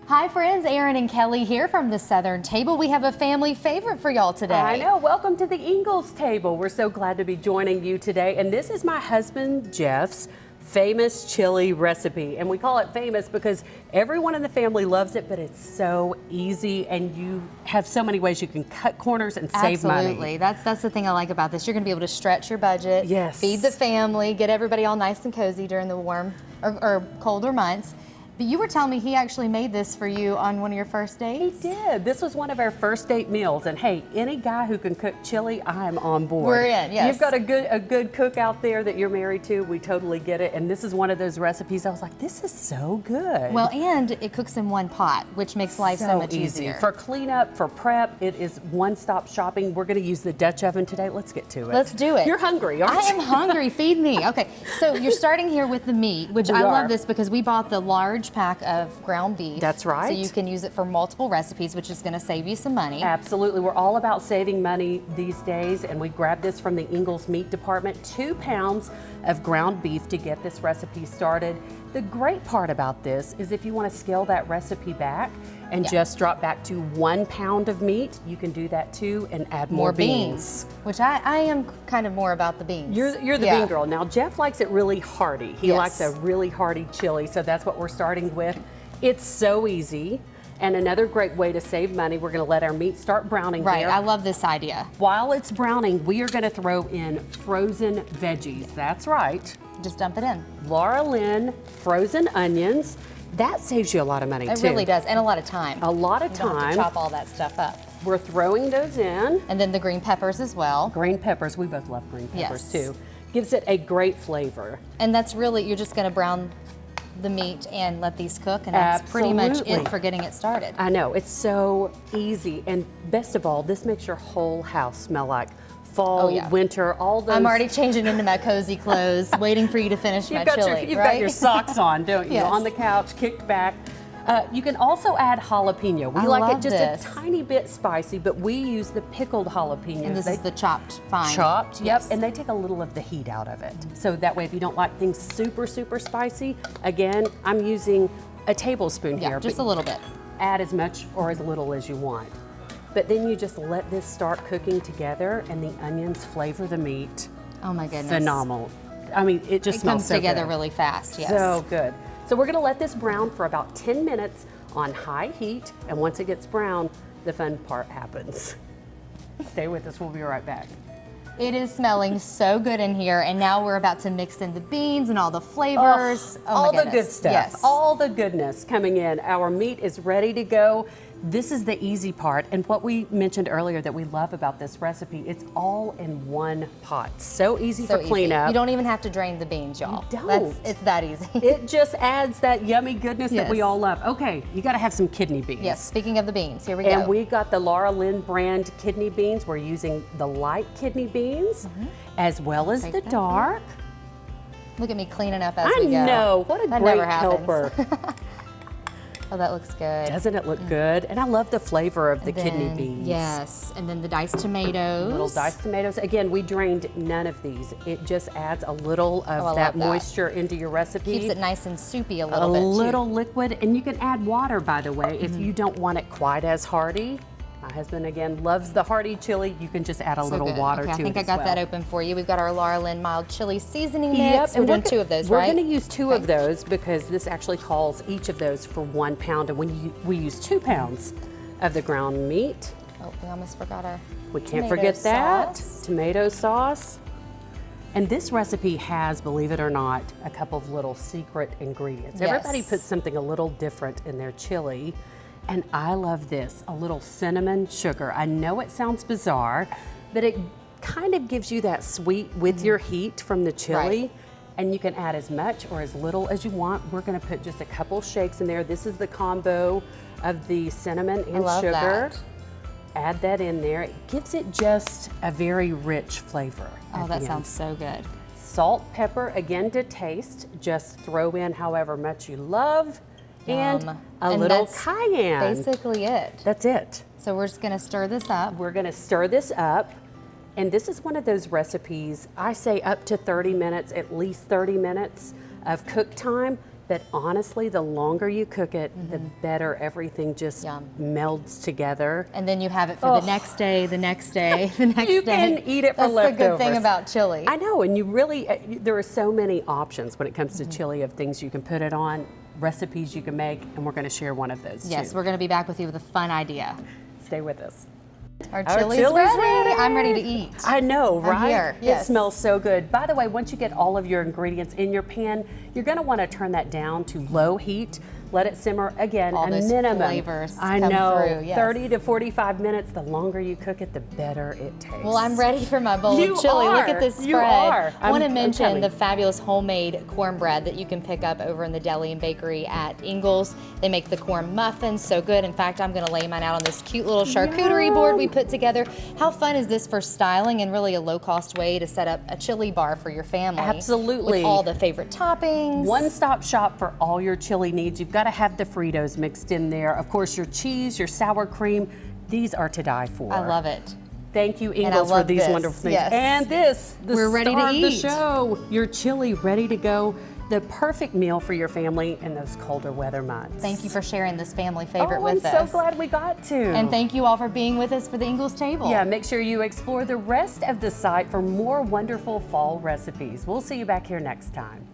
Hi friends, Erin and Kelly here from the Southern Table. We have a family favorite for y'all today. I know, welcome to the Ingles table. We're so glad to be joining you today. And this is my husband Jeff's famous chili recipe. And we call it famous because everyone in the family loves it, but it's so easy and you have so many ways you can cut corners and save money. Absolutely, that's the thing I like about this. You're gonna be able to stretch your budget, yes, feed the family, get everybody all nice and cozy during the warm or colder months. But you were telling me he actually made this for you on one of your first dates? He did. This was one of our first date meals. And hey, any guy who can cook chili, I'm on board. We're in, yes. You've got a good cook out there that you're married to. We totally get it. And this is one of those recipes I was like, this is so good. Well, and it cooks in one pot, which makes life so much easy. easier. For cleanup, for prep, it is one-stop shopping. We're going to use the Dutch oven today. Let's get to it. Let's do it. You're hungry, aren't you? I am hungry. Feed me. Okay, so you're starting here with the meat, which I love this because we bought the large pack of ground beef. That's right. So you can use it for multiple recipes, which is going to save you some money. Absolutely. We're all about saving money these days, and we grabbed this from the Ingles meat department, 2 pounds of ground beef to get this recipe started. The great part about this is if you want to scale that recipe back and just drop back to 1 pound of meat, you can do that too and add more beans. Which I am kind of more about the beans. You're the bean girl. Now Jeff likes it really hearty. He likes a really hearty chili, so that's what we're starting with. It's so easy. And another great way to save money, we're gonna let our meat start browning there. I love this idea. While it's browning, we are gonna throw in frozen veggies. That's right. Just dump it in. Laura Lynn frozen onions. That saves you a lot of money too. It really does, and a lot of time. A lot of time. You don't have to chop all that stuff up. We're throwing those in. And then the green peppers as well. Green peppers, we both love green peppers too. Gives it a great flavor. And that's really, you're just gonna brown the meat and let these cook, and that's pretty much it for getting it started. I know, it's so easy, and best of all, this makes your whole house smell like fall, winter, all those. I'm already changing into my cozy clothes, waiting for you to finish my chili. You've got your socks on, don't you? Yes. On the couch, kicked back. You can also add jalapeno. We like it just a tiny bit spicy, but we use the pickled jalapenos. And this is the chopped fine. Chopped, yep, and they take a little of the heat out of it. So that way if you don't like things super, super spicy, again, I'm using a tablespoon here. Just a little bit. Add as much or as little as you want. But then you just let this start cooking together and the onions flavor the meat. Oh my goodness. Phenomenal. I mean, it just smells so good. It comes together really fast, yes. So good. So we're gonna let this brown for about 10 minutes on high heat, and once it gets brown, the fun part happens. Stay with us, we'll be right back. It is smelling so good in here, and now we're about to mix in the beans and all the flavors. All the good stuff, all the goodness coming in. Our meat is ready to go. This is the easy part, and what we mentioned earlier that we love about this recipe, it's all in one pot. So easy for cleanup. You don't even have to drain the beans, y'all. You don't. It's that easy. It just adds that yummy goodness that we all love. Okay, you gotta have some kidney beans. Yes, speaking of the beans, here we go. And we got the Laura Lynn brand kidney beans. We're using the light kidney beans as well as the dark. Look at me cleaning up as we go. I know, what a great helper. Oh, that looks good. Doesn't it look good? And I love the flavor of the kidney beans. Yes, and then the diced tomatoes. Little diced tomatoes. Again, we drained none of these. It just adds a little of that moisture into your recipe. Keeps it nice and soupy a little bit too. A little liquid, and you can add water, by the way, if you don't want it quite as hearty. My husband, again, loves the hearty chili. You can just add a little water to it. I think I got that open for you. We've got our Laura Lynn mild chili seasoning mix. We're doing 2 of those, right? We're going to use 2 of those because this actually calls each of those for 1 pound, and we use 2 pounds of the ground meat. Oh, we almost forgot our We can't forget that. Tomato sauce. And this recipe has, believe it or not, a couple of little secret ingredients. Everybody puts something a little different in their chili. And I love this, a little cinnamon sugar. I know it sounds bizarre, but it kind of gives you that sweet with your heat from the chili. And you can add as much or as little as you want. We're gonna put just a couple shakes in there. This is the combo of the cinnamon and sugar. Add that in there. It gives it just a very rich flavor. Oh, that sounds so good. Salt, pepper, again to taste. Just throw in however much you love. And a little cayenne. Basically it. That's it. So we're just gonna stir this up. We're gonna stir this up. And this is one of those recipes, I say up to 30 minutes, at least 30 minutes of cook time. But honestly, the longer you cook it, the better everything just Yum. melds together. And then you have it for the next day, the next day, the next You day. can eat it for That's leftovers. the good thing about chili. I know, and you really, there are so many options when it comes to chili of things you can put it on, recipes you can make, and we're going to share one of those Yes, too. we're going to be back with you with a fun idea. Stay with us. Our chili's ready. I'm ready to eat. I know, right? here, yes. It smells so good. By the way, once you get all of your ingredients in your pan, you're going to want to turn that down to low heat. Let it simmer again, All a those minimum. flavors I come know, through, yes. 30 to 45 minutes. The longer you cook it, the better it tastes. Well, I'm ready for my bowl You of chili. Look are. at this spread. You are. I want to I'm mention coming. the fabulous homemade cornbread that you can pick up over in the deli and bakery at Ingles. They make the corn muffins so good. In fact, I'm going to lay mine out on this cute little charcuterie board we put together. How fun is this for styling and really a low-cost way to set up a chili bar for your family? Absolutely. With all the favorite toppings. One-stop shop for all your chili needs. You've got to have the Fritos mixed in there. Of course, your cheese, your sour cream. These are to die for. I love it. Thank you, I Ingles, for love these this, wonderful things. yes. And this, the We're ready to star of the eat. show. Your chili ready to go. The perfect meal for your family in those colder weather months. Thank you for sharing this family favorite with I'm us. so glad we got to. And thank you all for being with us for the Ingles table. Yeah, make sure you explore the rest of the site for more wonderful fall recipes. We'll see you back here next time.